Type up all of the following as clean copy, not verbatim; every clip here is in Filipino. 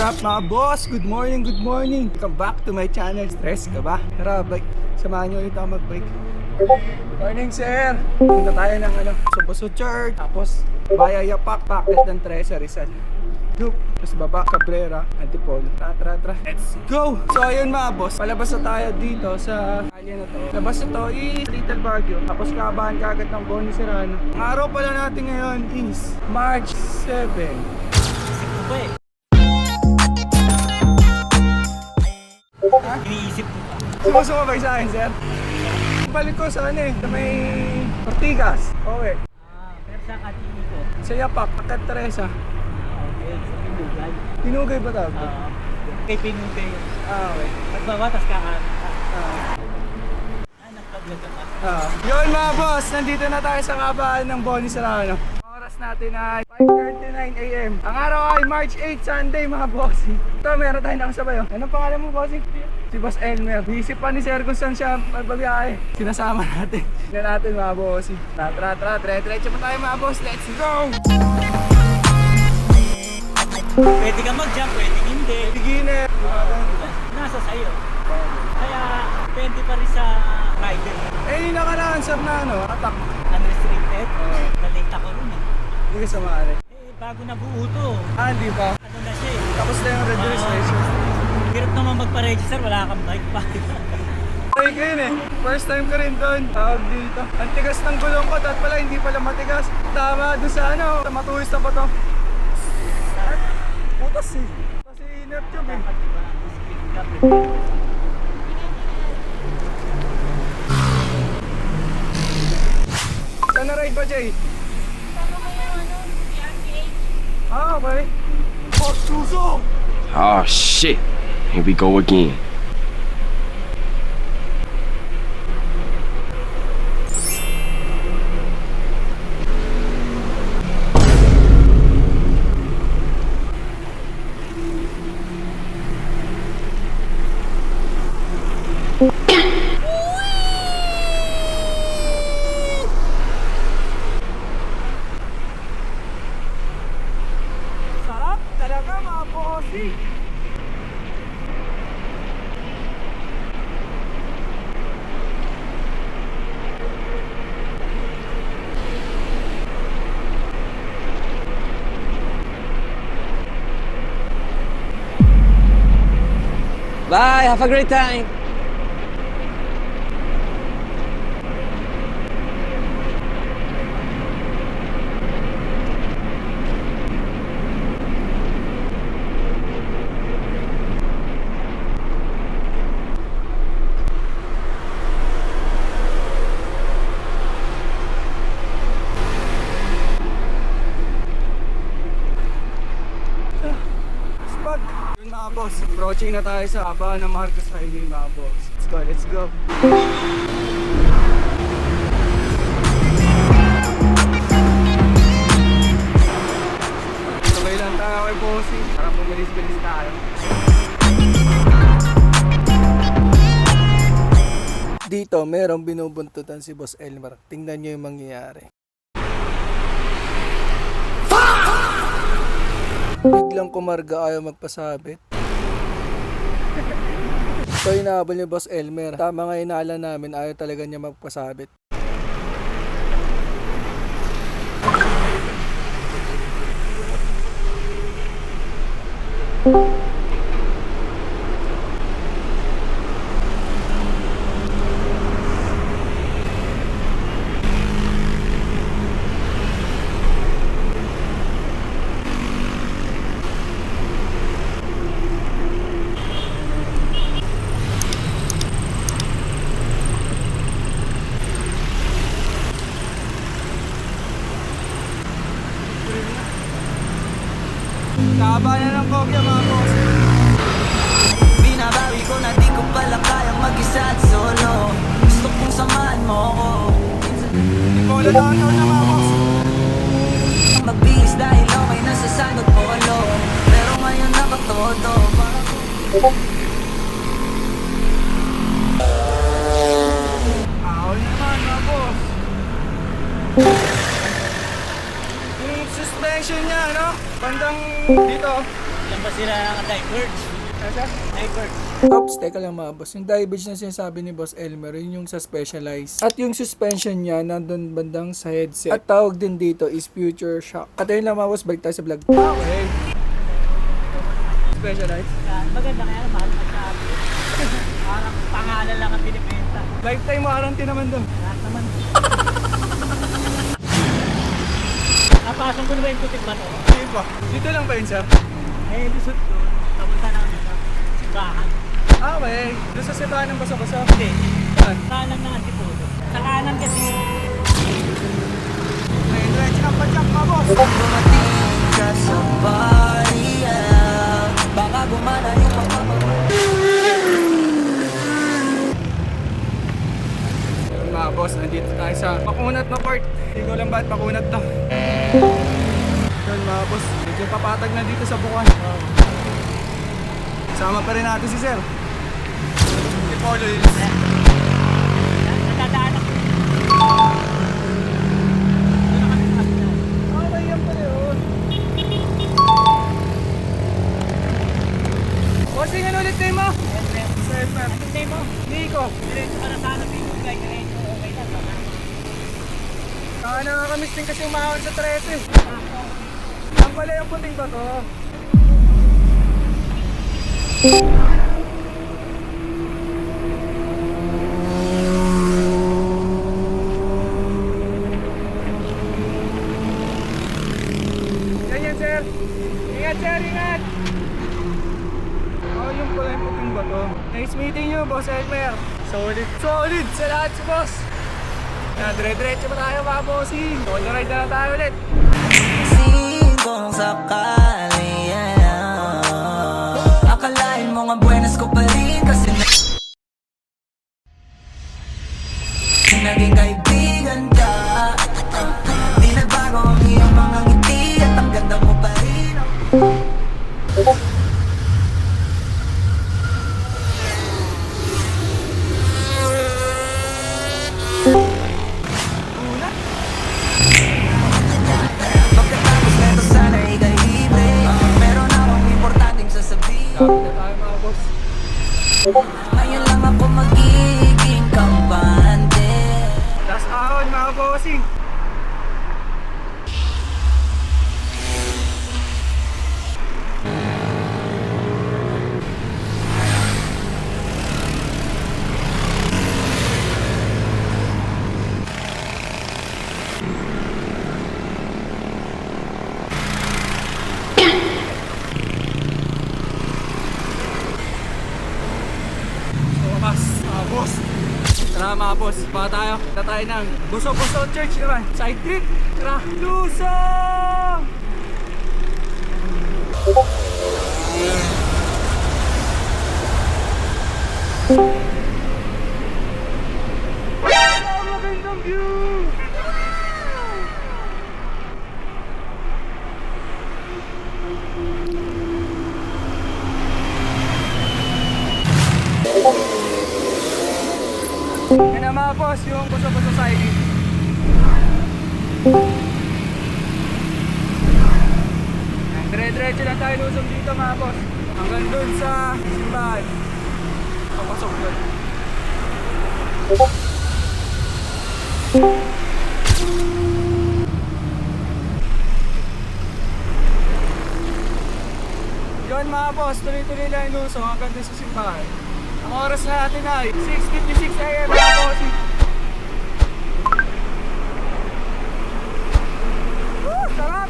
up mga boss? Good morning, good morning. Welcome back to my channel. Stress ka ba? Tara, bike. Samahan nyo ulit ako mag-bike. Morning, sir. Punta tayo ng Suboso Church. Tapos, Bayayapak, Packet ng Tresa, Rizal. Look, tapos baba, Cabrera, Antipolo. Tara. Let's go! So ayun mga boss, palabas na tayo dito sa kalye na to. Labas na to is Little Baguio. Tapos kabahan kagad ng Boni Serrano. Ang araw pala natin ngayon is March 7. Ha? Iniisip ko pa. Sumusumabay sa akin, sir? Balik ko sa sa may Ortigas. Okay. Pero sa katini ko. Sa Yapak, Packet Teresa. Okay, sa Pinugay. Pinugay ba tawag? Kay Pinugay. Okay. Pagbaba, tas nagpaglag ka. Yun mga boss, nandito na tayo sa kabahan ng Boni Serrano. Ang oras natin ay 5:39 AM. Ang araw ay March 8, Sunday mga boss. Ito, meron tayong nakasabay. Anong pangalan mo, bossing? Si Boss Elmer. Isip pa ni Sir kung saan siya magbabiyahe. Sinasama natin. Tignan natin mga bossing. Tara. Dire-diretso pa tayo mga boss. Let's go! Pwede ka mag-jump, pwede hindi. Beginner. Nasa sayo. Kaya pwede pa rin sa rider. Yung nakaraan sir na attack. Unrestricted. Nalate ako rin eh. Hindi ka sumali. Bago nabuo to. Di ba? Ano na siya eh. Tapos na yung red registration. Hirap naman magpa-register, wala kang bike pa. Ay ko yun first time ko rin doon. Tawag dito. Ang tigas ng gulong ko, at pala hindi pala matigas. Tama doon sa sa matuwis na pa to. Putas eh. Kasi inner tube eh. Saan na ride ba, Jay? Okay. Oh, suso! Oh shit, here we go again. Sarap talaga mga bossy. Bye, have a great time. Spot. Yun mga boss, approaching na tayo sa kabahan ng Marcos Highway mga boss. Let's go. Sabay lang tayo kay bossy. Para bumilis-bilis tayo. Dito, merong binubuntutan si Boss Elmer. Tingnan nyo yung mangyayari. Biglang kumarga, ayaw magpasabit. Ito yung nahabol ni Boss Elmer. Tama nga inaala namin, ayaw talaga niya magpasabit. Kaba na ng kogya mga boss. Binabawi ko na di ko pala kayang mag-isa at solo. Gusto kong samahan mo ako. Polo downtown na mga boss. Magbihis dahil okay na sa sangot polo. Pero ngayon nakatodo. Ahol naman mga boss. Yung suspension niya, no? Bandang dito. ba sila ng divers? Divers. Ops, teka lang mga boss. Yung diverge na sinasabi ni Boss Elmer, yun yung sa Specialized. At yung suspension niya, nandun bandang sa headset. At tawag din dito is Future Shock. At ayun lang mga boss, balik tayo sa vlog. Okay. Specialized. Yan, maganda kaya mahal na sabi. Parang pangalan lang ang binibenta. Lifetime warranty naman doon. Lahat naman. Napasok ko na ba yung putik ba to? Ayun pa. Dito lang ba yun, sir? Eh, lusot doon. Kapunta na kami sa simbahan. Ah, okay. Doon sa simbahan ng basa-basa. Hindi. Saan? Kanan na Antipodo. Sa kanan kasi. Ayun, diretso ng padyak mga boss. Dumating ka sa barya, baka gumana yung Mga boss, nandito tayo sa makunat na part. Hindi ko lang ba't makunat to. Yun mga boss, medyo papatag na dito sa bukan. Sama pa rin natin si sir. Si Polo yun. Natadaan ako. Okay, yan pala yun. Bossing, ano ulit name mo? Sir, Anong name mo? Nico. Diretso para sana bigay diretso. Okay lang. Nakakamiss din kasi umahon sa 13. Ang pala yung puting ba to? Ganyan sir. Ingat sir, ingat. Oh, yung pala yung puting ba to? Nice meeting you, Boss Elmer. Solid. Solid sa lahat si boss. Dire-diretso pa tayo mga bossing. Solo ride na lang tayo ulit. kung sakali, yeah. Akalain mo nga buenas ko pa rin kasi naging kaibigan ka. Di nagbago ang iyong mga ngiti at ang ganda mo pa rin. Pagkatapos neto sana ika'y libre. Meron akong importanteng sasabihin. Lapit na tayo mga boss. Ngayon lang ako magiging kampante. Last ahon mga bossing. Boss. Tara mga boss, baka tayo. Punta tayo ng Buso-Buso Church naman. Side trip. Tara, Lusong! Ang magandang view! Yan na mga boss, yung Buso-Buso siding. Dire-diretso lang tayo lusong dito mga boss. Hanggang dun sa simbahan. Papasok dun. Yun mga boss, tuloy-tuloy lang yung lusong hanggang dun sa simbahan. Ang oras natin ay 6:56 AM mga bossing. Woo! Sarap!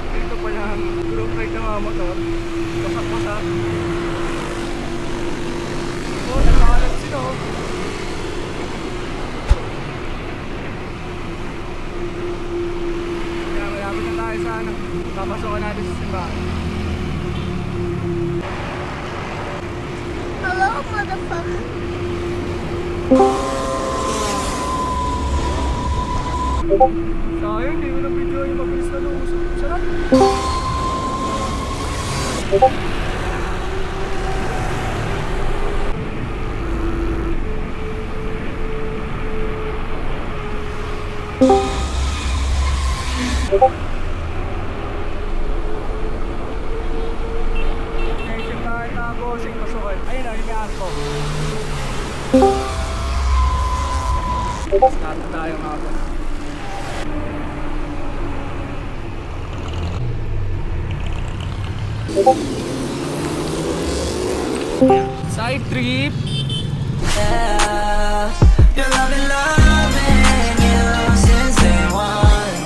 Dito pala ang group ride ng mga motor. Pasak-pasak. Oh, nagkakalat sila oh. Kaya malapit na tayo sa ano. Papasokan natin sa simbahan. Hello, motherfucker. Sayang, hindi ko na video yung mabilis na lumusok. Sarap! Start na tayo mga boss. Side trip. Yeah, you're loving you since day one.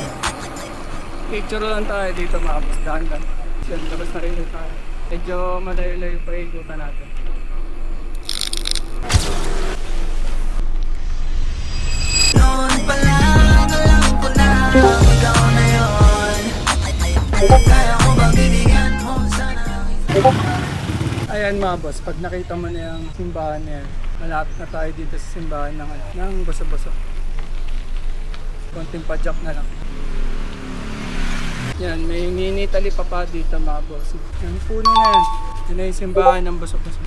Picture lang tayo dito mga boss. Dahan-dahan. Yan, labas na rin tayo. Medyo malayo-layo pa ikutan natin. Noon pa lang, alam ko na ikaw na yun. Kaya ko bang bibigyan mo sana ang isa. Ayan mga boss, pag nakita mo na yung simbahan na yan, malapit na tayo dito sa simbahan ng Boso-Boso. Konting padjak na lang. Yan, may mini-Italy pa pa dito mga boss. Yan, puno na yan. Yan na yung simbahan ng Boso-Boso.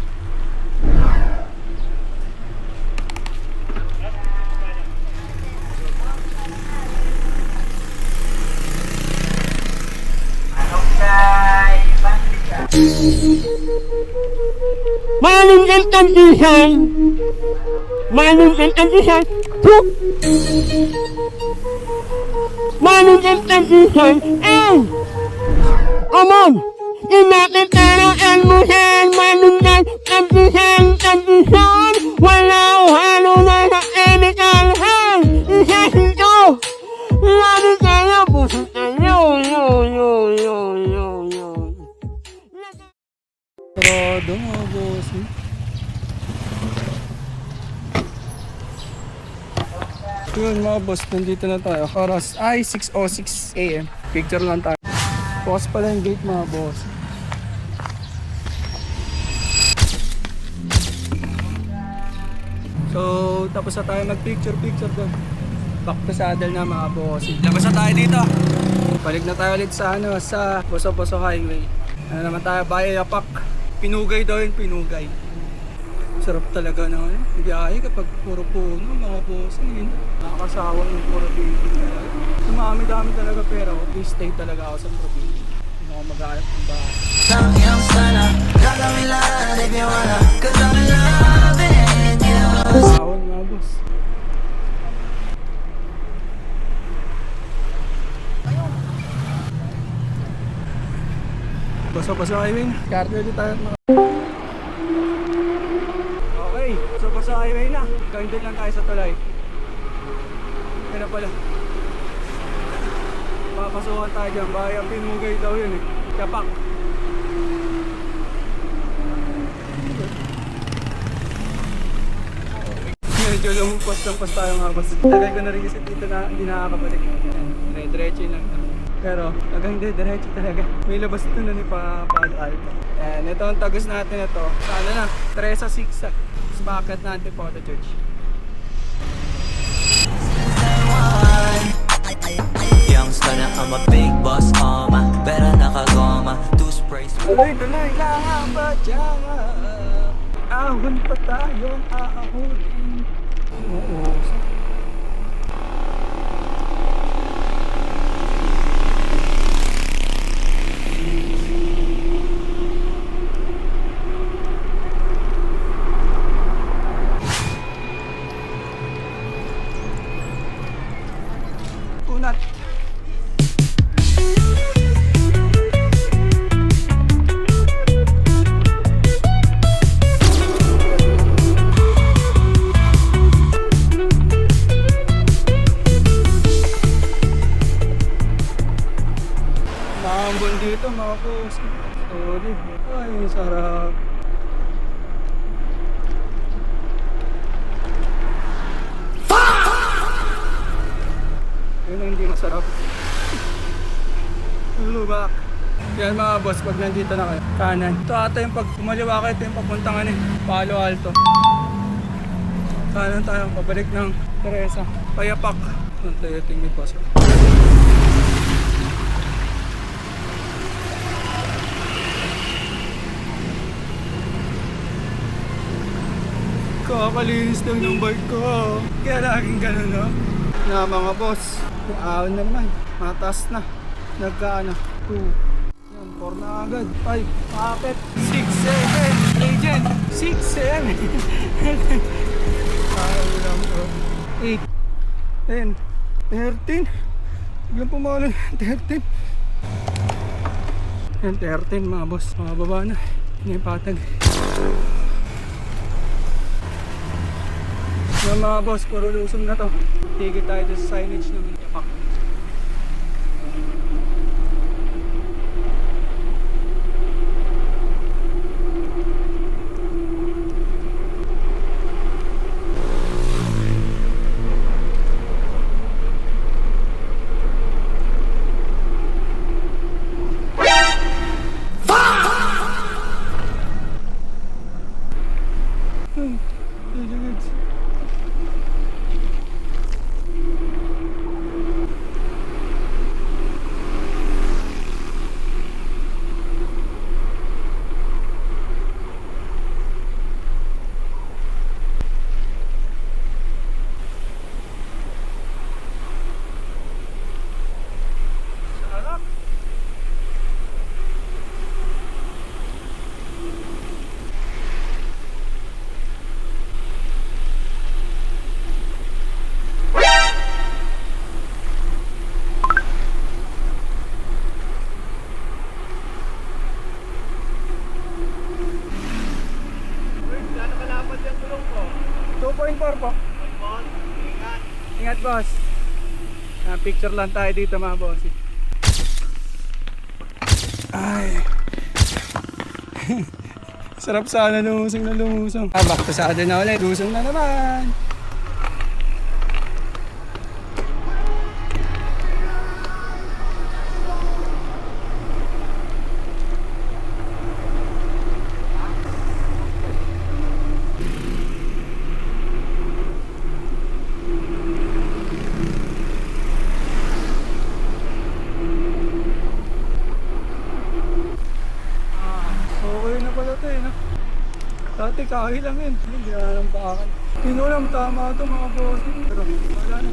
Manong intantihan! Manong intantihan! Tuk! Manong intantihan! Eh! Amon! Inakitero el mujer! Manong intantihan! Tantihan! Walang halo na sa emikalhan! Isa sito! Lalo kayo! Puso kayo! Yo! Sarado mga boss. Yun mga boss, nandito na tayo. Oras ay 6:06 AM. Picture lang tayo. Bukas pala yung gate mga boss. So, tapos na tayo mag-picture doon. Back to saddle na mga boss. Labas na tayo dito. Balik na tayo ulit sa sa Boso-Boso Highway. Ano naman tayo, Bayapak. Pinugay daw yun, pinugay. Sarap talaga na biyahe kapag puro puno, mga boss. Nakakasawa yung puro puno. Dumami-dami talaga pero please stay talaga ako sa probinsya. Hindi ako mag-aarap ng bahay. Ang iyong sana, gagawin lahat if you wanna. Cause I'm in loving you. Sawon mga boss. Boso-Boso highway na. Carter ulit tayo mga. Okay, Boso-Boso highway na. Gawin din lang tayo sa tulay. Kaya na pala. Papasukan tayo dyan. Bayang pinugay daw yun eh. Kapak. Medyo lumumpas tayo mga boss. Tagal ko na rin kasi dito na hindi nakakabalik. Diretso lang. Pero hanggang diretso talaga. May labas ito na ni Palo Alto. And ito ang tagos natin ito. Sana na, Teresa 6 sa bakit na Antipolo Church. Youngster na I'm a big boss, pero nakagoma, two sprays. Tuloy lang ba dyan? Ahon pa tayong aahulin. Oo. Unat. Maambon dito mga boss. Solid. Ay, sarap. Yun ang hindi masarap. Lubak. Yan mga boss, pag nandito na kayo, kanan. Ito ata yung pag kumaliwa kayo, ito yung papuntang Palo Alto. Kanan tayo, pabalik ng Teresa. Payapak. Ang tayo tingin pa sa. Kakalinis lang ng bike ko. Kaya laging ganun, no? Na mga boss, yung ahon na naman. Mataas na. Nagkaana. 2. Yan, 4 na agad. 5. Pakit. 6, 7. Agent. 6, 7. Ayaw lang bro. 8. 10, 13. Biglang pumalo yung 13. Yan, 13 mga boss. Mga baba na. Hindi yung patag. Yan mga boss, puro lusong na to. Tigil tayo sa signage ng yapak. Ingat boss. Picture lang tayo dito mga boss. Ay. Sarap sana lumusong na lumusong. Back to Saturday na ulit. Lusong na naman. Okay na pala ito eh, no? Dati kahi lang yun. Hindi na lang bakan. Hindi ko alam tama ito mga boss. Pero wala na.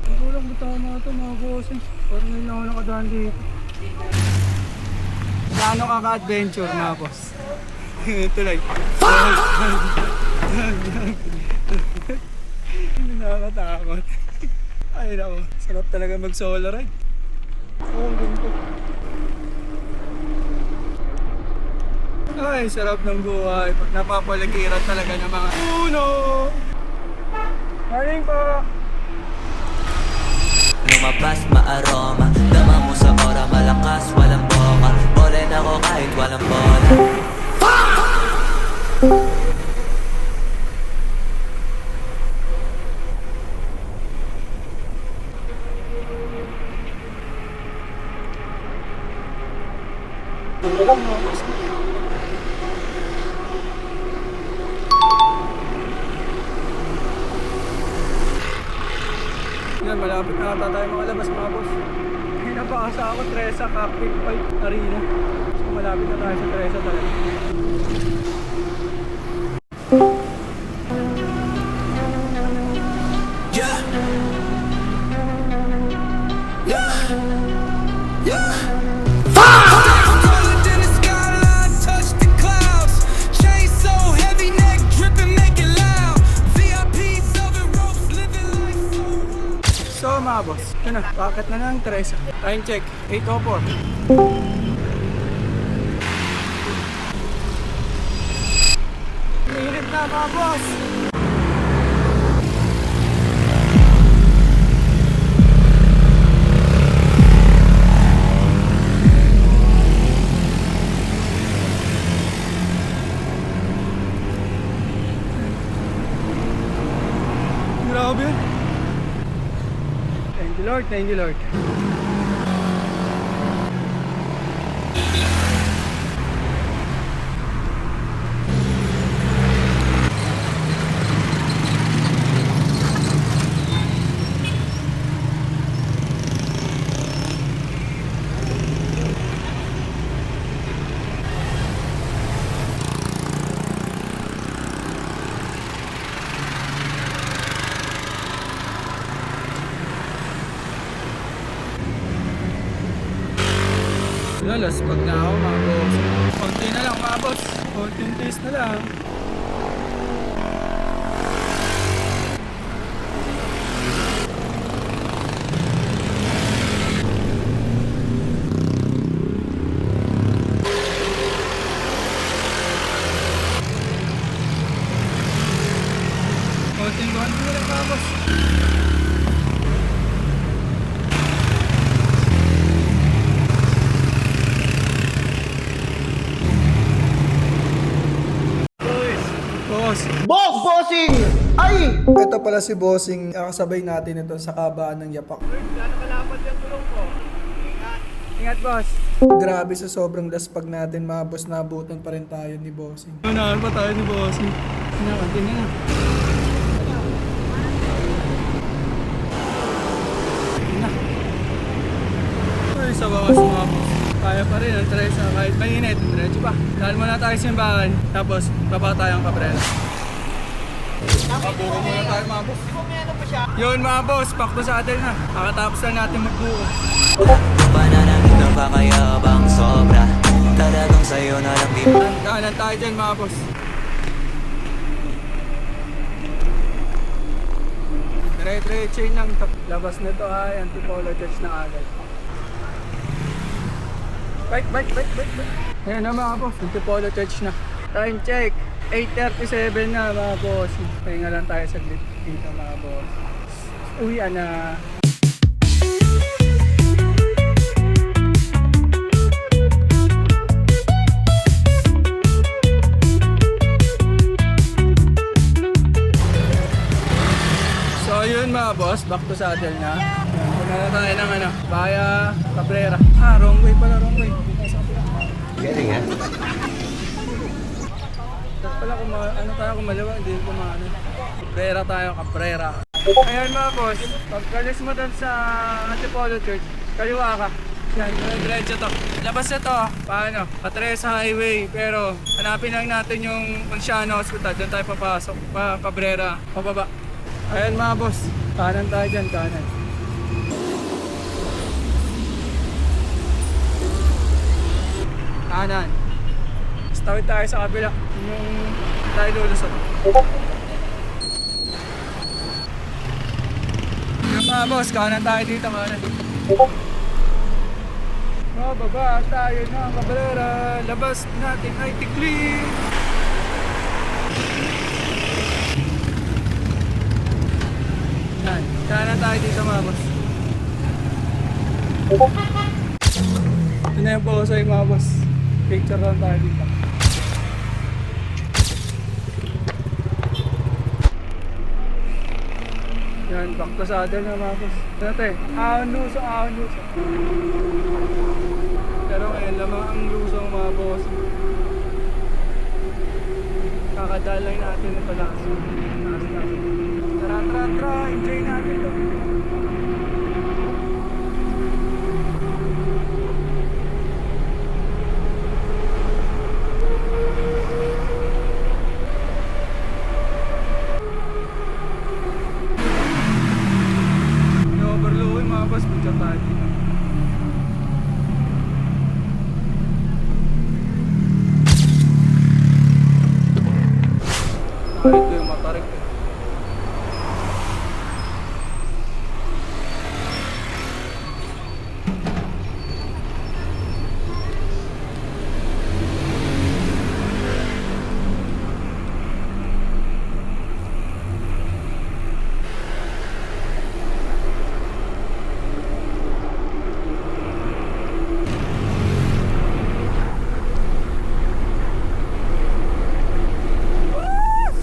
Hindi ko alam kung tama ito mga boss. Parang ngayon ako nakadaan dito. Plano ka ka-adventure mga boss. Tuloy. Nakakatakot. Ay nako, sarap talaga mag-solo ride. Oh, ganito. Ay, sarap ng buhay. Pag napapaligiran talaga ng mga uno. Morning po. Lumabas maaroma, dama mo sa ora, malakas, walang boka. Bolen ako kahit walang bola. Yan, malapit na ata tayo makalabas mga boss. Pinapakasa ako, Tresa Cockpit Fight Arena. So malapit na tayo sa Tresa talaga. Yeah. Yeah. Yeah. Taller than the skyline, touch the clouds. Chain so heavy, neck dripping, make it loud. VIP velvet ropes, living life so wild. So mga boss, ito na, packet na ng Tresa. Time check, 8:04. Minute na mga boss. Grabe yun. Thank you Lord, thank you Lord. na, last pag na ako mga boss. Konti na lang mga boss. Konting taste na lang. Konting na lang mga boss. Boss. Boss! Bossing! Ay! Ito pala si Bossing, kakasabay natin ito sa kabaan ng Yapak. Ingat boss. Grabe sa sobrang daspag natin mga boss, nabutan pa rin tayo ni Bossing. Unahan pa tayo ni Bossing. Kinakante na. Ay, sa bawas mga boss. Kaya pa rin ang Teresa kahit mainit. Diretso pa. Dahil muna tayo sa simbahan. Tapos, baba tayong Cabrera. Mabuko muna tayo mga boss. Yun mga boss, back to saddle na. Kakatapos lang natin magbuko. Pananamit na pakayabang sobra. Talagang sa'yo na lang di Kanan tayo dyan mga boss. Dire-diretso yun lang. Labas nito ay Antipolo Church na agad. Bike. Ayan na mga boss, Antipolo Church na. Time check, 8:37 na mga boss. Pahinga lang tayo sa dito mga boss. Uwian na. So yun mga boss, back to saddle na. Punta na tayo ng Baya Cabrera. Wrong way pala, wrong way. Galing ha? Dapat pala kung tayo kung maliwa, hindi ko maano. Cabrera tayo, Cabrera. Ayan mga boss, pagkalis mo doon sa Antipolo Church, kaliwa ka. Yan, diretso to. Labas na to, paano? Patresa Highway, pero hanapin lang natin yung Ponciano Hospital, doon tayo papasok, Cabrera, pababa. Ayan mga boss, kanan tayo dyan, kanan. Kanan. Tawid tayo sa kabila, yung tayo lulusot. Yung mga boss, kanan tayo dito, kanan. Baba tayo ng Cabrera, labas natin ay tikli. Yan, kanan tayo dito mga boss. Ito na yung poso yung mga boss. Picture lang tayo dito. Yan, back to saddle na mga boss. Dati, ahon luso. Pero ngayon lamang ang luso mga boss. Kakadalay natin ito lang. Tara, enjoy natin ito. Overload yung mga boss, picture tayo dito. Ito yung matarik eh.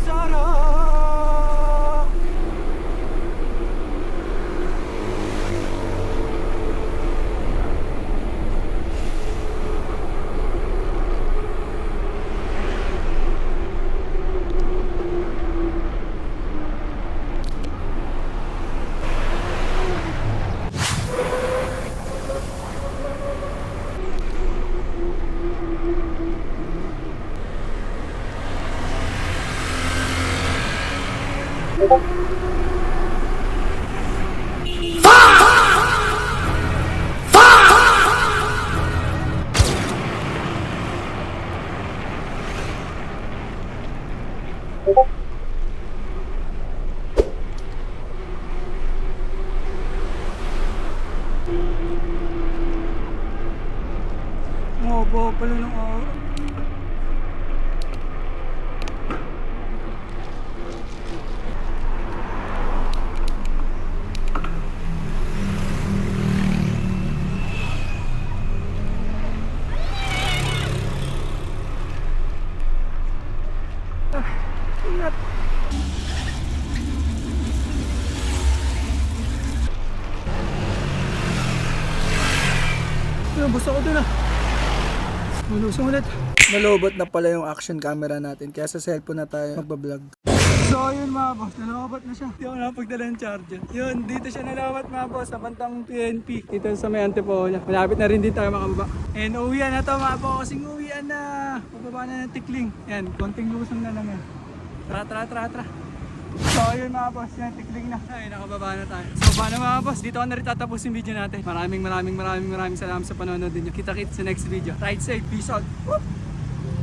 Sarap! Ngopo pala ng araw. Ingat. Basta ko dun ah. Malusong ulit. Nalobot na pala yung action camera natin kaya sa cellphone na tayo magbablog. So yun mga boss, nalobot na siya. Hindi ako nakapagdala ng charger. Yun, dito siya nalobot mga boss sa bantang PNP. Dito sa may Antipolo. Malapit na rin din tayo makababa. And uwian na to mga boss, kasing uwian na. Pababa na ng Tikling. Yan, konting lusong na lang yan. Tara. So yun mga boss, yan, Tikling na. Ay, nakababa na tayo. So paano mga boss, dito ko na rin tatapos yung video natin. Maraming salamat sa panonood din nyo. Kita-kits sa next video. Ride safe, peace out. Whoop!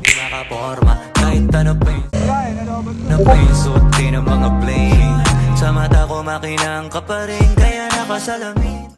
Di makaporma kahit ano pa yung Ayan, nalobot ko. na pa yung suot din ng mga bling. Sa mata ko makinang ka pa rin kaya nakasalamin.